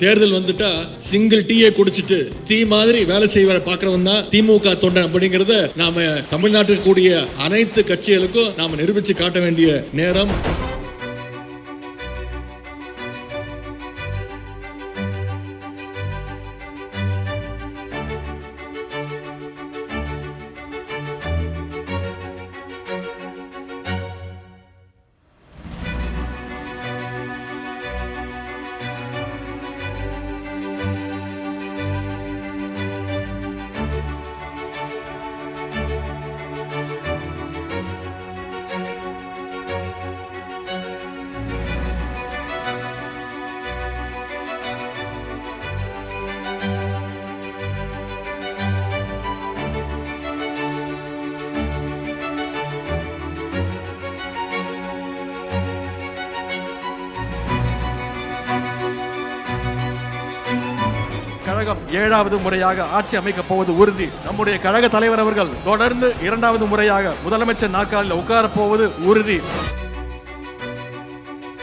தேர்தல் வந்துட்டா சிங்கிள் டீயை குடிச்சிட்டு தீ மாதிரி வேலை செய்வ பாக்குறவன் தான் திமுக தொண்டன் அப்படிங்கறத நாம தமிழ்நாட்டில் கூடிய அனைத்து கட்சிகளுக்கும் நாம நிரூபிச்சு காட்ட வேண்டிய நேரம். கழகம் 7வது முறையாக ஆட்சி அமைக்கப் போவது உறுதி. நம்முடைய கழக தலைவர் அவர்கள் தொடர்ந்து 2வது முறையாக முதலமைச்சர் நாற்காலில் உட்காரப் போவது உறுதி.